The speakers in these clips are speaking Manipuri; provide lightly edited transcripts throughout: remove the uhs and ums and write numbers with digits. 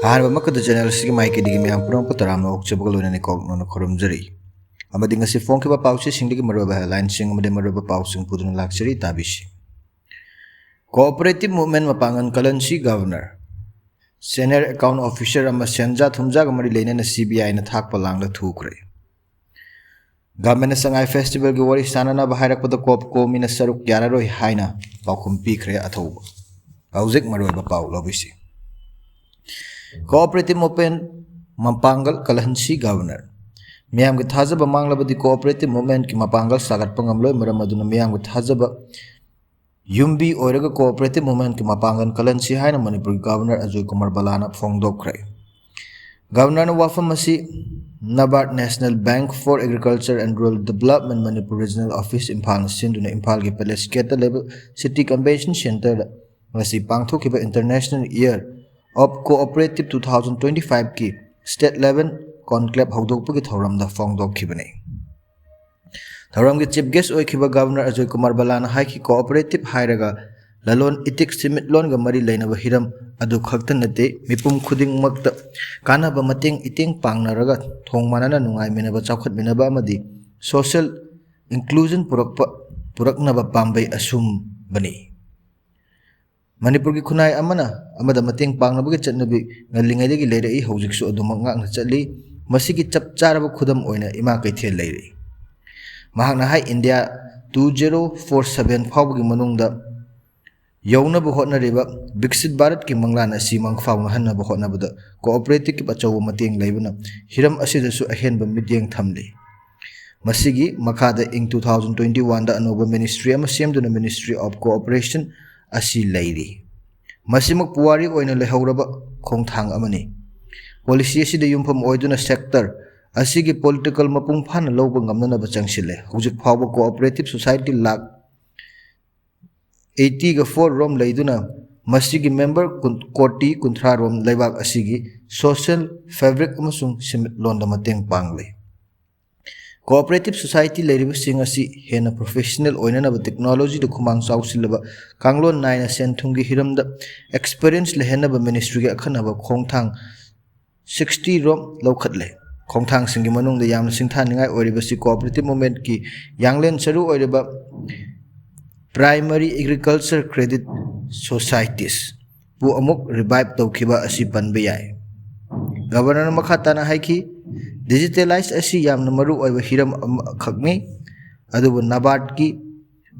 Makada channel si Mike di Gimiam Prom Potaramo, Chabolo and Cognon Corumjeri. Amading a sifonkiba pouches in the Maraba line sing with the Maraba Paus and Pudun luxury tabishi. Cooperative Movement Mapangan Kalansi Governor. Senior Account Officer Amasenja Tumjagamari Lane and CBI in a Takpalang the Tukre. Government Sangai Festival Gori Sanana Baharak with the Cop Co Minister Yararo Haina, Paukum Pikre Atoba. Auzik Maraba Pau Lobisi. Cooperative Movement Mampangal Kalansi Governor. Miam with Hazaba Manglaba the Cooperative Movement Kimapangal Sagat Pangamlo Maramaduna Miam with Hazaba Yumbi Orega Cooperative Movement Kimapangan Kalansi Haina Manipur Governor Ajoy Kumar Balana Fongdokre. Governor Wafamasi Nabat National Bank for Agriculture and Rural Development Manipur Regional Office Impal Sinduna Impalgi Palace Keta Level City Convention Center Masi Pangtokiba International Year of Cooperative 2025 ki State Level Conclave Hogdokpagi Thoramda Fongdokkibani. Thoramgi Chief Guest Oikiba Governor Ajoy Kumar Balana Haiki Cooperative Hairaga Lalon Itik Simit Longa Mari Lainaba Hiram Adu Khaktanate Mipum Kuding Makta Kana Bamating Iting Pangnaraga Thongmanana Nungai Minaba Chakhat Minaba Madi Social Inclusion Puraknaba Pambay Asum Bani. Manipur ki khunai amada mateng pangnabagi chatnabi ngalingai gi leire hojiksu adumanga na chatli masigi chap charaba khudam oina ima kaithel leire mahakna hai India 2047 phawgi manungda yauna bu hotna reba Viksit Bharat ki manglan asi mangfauna hanna bu hotna bada cooperative ki bachaw mateng leibana hiram asidasu ahenba midyeng thamle masigi makada ing 2021 da anoba ministry ama semduna Ministry of Cooperation Asi Lady. Masimak Puari oina lehauraba Kongthang amani. Policy asi de yumpam oiduna sector asigi political mapung phana lawba ngamna ba changsile. Hujik phawba cooperative society lak 80 ga 4 rom leiduna masigi member koti kunthra rom leibak asigi social fabric amasung simit londa mateng pangle. Cooperative society leiriba sing asi hena professional oinana ba technology de khumang chawsilaba kanglon naina senthungi hiramda experience lehena ba ministry ga akhana ba khongthang 60 rom lokhatle khongthang singi manungda yamna singthaningai oiriba si cooperative movement ki yanglen saru oiriba primary agriculture credit societies bu amuk revive tawkhiba asi panbe yai governor makhatana haiki digitalize asi yamna maru oiba hiram khakni adubu nabad ki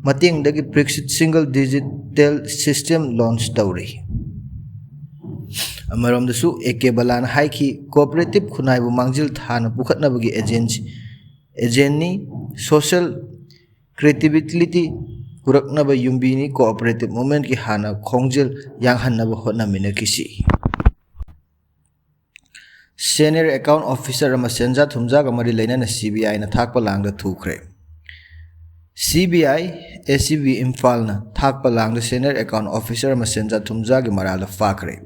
mateng dagi Brexit single digital system launch tawri amarom dasu eke balana haiki cooperative khunai bu mangjil thana pukhatna bagi agentni social creativity purakna ba yumbini cooperative movement ki hana khongjil yanghanna ba hotna mina kisi Senior Account Officer Amasenja Thumjaga Mari Lainana CBI na Thakpa Langda Thukre. CBI ACB Imphal na Thakpa Langda Senior Account Officer Amasenja Thumjaga Marala Fakre.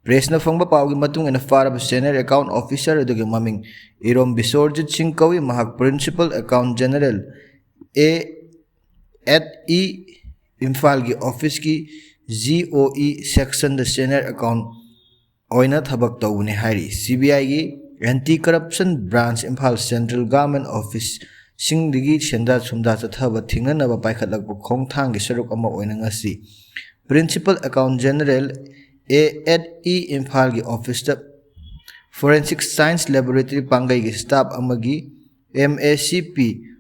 Presna Fongba Paugi Matung and a Farab Senior Account Officer Dugi Maming Irom Bisorjit Singkawi Mahak Principal Account General A at E Imphal Office ki ZOE Section the Senior Account Oina Thabak Tawune Hari CBI gi Anti-Corruption Branch Impal Central Government Office Singdigi Shenda Sumda Chathaba Thinganaba Paikhatlakpa Khongthang gi Saruk ama oina ngasi Principal Account General A at E Impal gi Office da Forensic Science Laboratory Pangai gi staff amagi MACP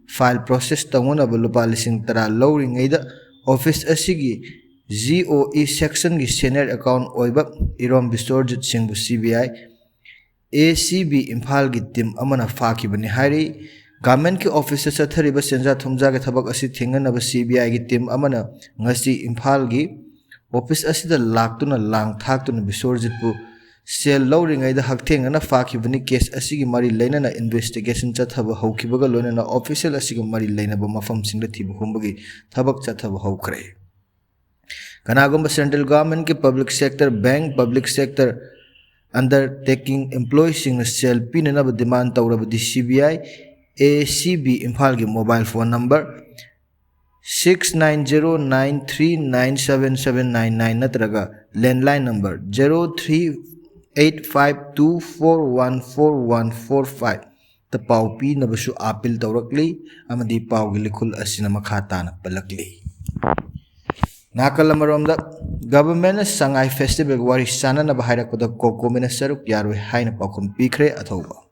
file process tawunaba lupa lising tara lowringaida office asigi ZOE section ki senior account oiba Irom Bisorjit Singh CBI ACB Imphal ki team amana faki bani hari government ki officer chathariba Senja Thumjaga thabak asi thinganaba CBI ki team amana ngasi Imphal ki office asida laktuna lang thaktuna Bisorjit pu sel lowringai da hakthengana faki bani case asigi mari lainana investigation chathaba haukibaga loinana official asigi mari lainaba mafam singda thibu humbagi thabak chathaba haukre Kanagumba Central Government ke public sector bank public sector undertaking employees sing sel pinana ba demand tawraba di CBI ACB Imphal ki mobile phone number 6909397799 natraga landline number 03 8524144145 ta pau pi na basu appeal tawrakli amadi pau gi likhul asina makha tana palakli Nakalamoromda government Sangai festival wari sana na bahairak pada koko mina saruk yarwe haina pakum pikre athoba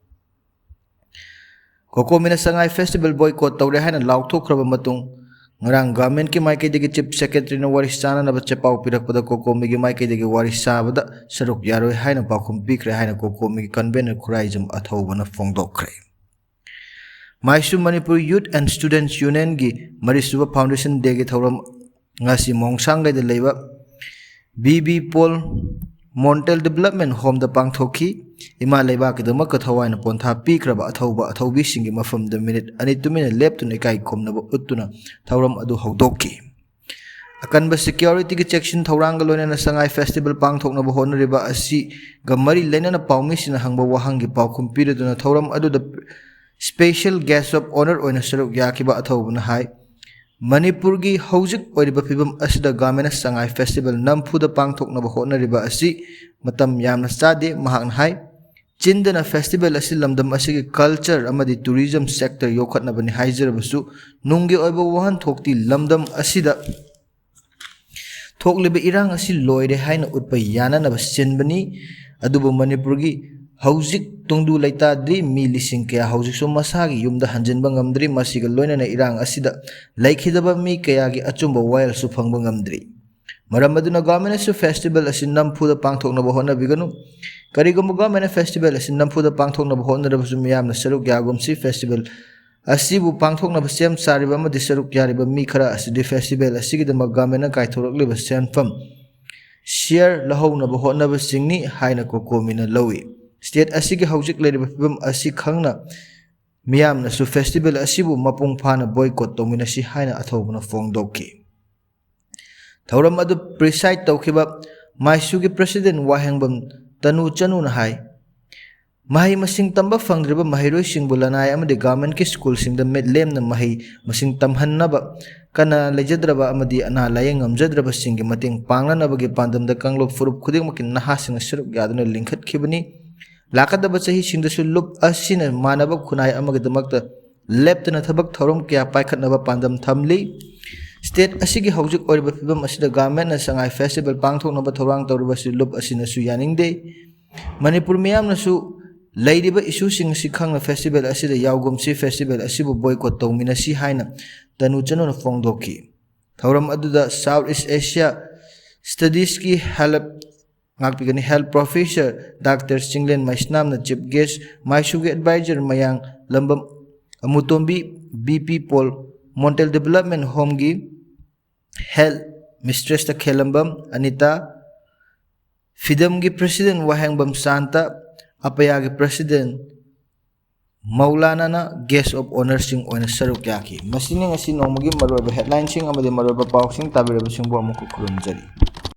koko mina Sangai festival boycott tawre haina laukthokraba matung ngarang government ki maike degi chief secretary na wari sana na bache pau pirak pada koko migi maike degi wari sabada saruk yarwe haina pakum pikre haina koko migi convener Akoijam athoba na fongdokre Maisu Manipur Youth and Students Union gi Marisuba Foundation degi thauram ngasi Sangai de leba BB Pol Montel Development Home da pangthoki ima leba ki dama ka thawaina pontha pikraba athobi singi mafam da minute ani tumina leptuna kai khomna uttuna thauram adu hawdokki akanba security ki section thauranga loina na Sangai festival pangthokna ba honriba asi gamari lena pawmi sina hangba wahangi pawkhum piriduna thauram adu da special guest of honor oina saruk yakiba athobuna hai Manipur gi hojik oiriba phibam asida gamena Sangai festival nampuda pangthoknaba honariba asi matam yamna chade mahakna hai chindana festival asi lamdam asigi culture amadi tourism sector yokhatnabani haijarabasu nunggi oiba wahan thokti lamdam asida thokliba irang asi loire haina utpa yananaba sinbani adubu Manipur gi hojik tungdu laitadri mi lising kaya hojik so masagi yumda hanjinba ngamdri masiga loinana irang asida laikhidaba mi kaya gi achumba wild su phangba ngamdri maram aduna government su festival asi nampuda pangthoknaba honabiganu karigumba government festival asi nampuda pangthoknaba honarabasu miyamna saruk yagumsi festival asibu pangthoknaba sem sariba amadi saruk yariba mi khara asidi festival asigidama government kaithorokliba senfam share lahownaba honaba singni haina kokomina lawi State asigi hojik leriba fibam asi khangna miyamna su festival asibu mapung phana boycott tomina si haina athobuna fongdokki thauram adu preside tawkhiba Maisugi president wahengbam tanu chanu na hai mahi masing tamba fangriba mahiroi singbu lanai amadi government ki school singda medlem na mahi masing tamhannaba kana lejadraba amadi ana layeng amjadraba singi mating pangnanaba gi pandamda kanglop furup khuding makin naha singa suruk yaduna lingkhat khibani lakadaba chahi singdasu lup asina manaba khunai amagdamakta leptana thabak thorom kya paikhatnaba pandam thamli state asigi hojik oriba fibam asida government na Sangai festival pangthoknaba thorang tawriba si lup asina su yaningde Manipur miyamna su lairiba issue sing si khangna festival asida yaugumsi festival asibu boycott tawmina si haina tanu chanuna fongdokki thoram aduda South East Asia studies ki help ngakpigani health professor Dr. Singlen Maisnamna chief guest Maisugi advisor mayang lambam amutombi BP Pol Montel Development Home gi health mistress ta khelambam Anita Fidam gi president wahengbam Santa apaya gi president Maulana na guest of honor sing oina saruk yaki masini ngasi nongmagi maroba headline sing amadi maroba paw sing tabiraba sing bo amuku kurumjari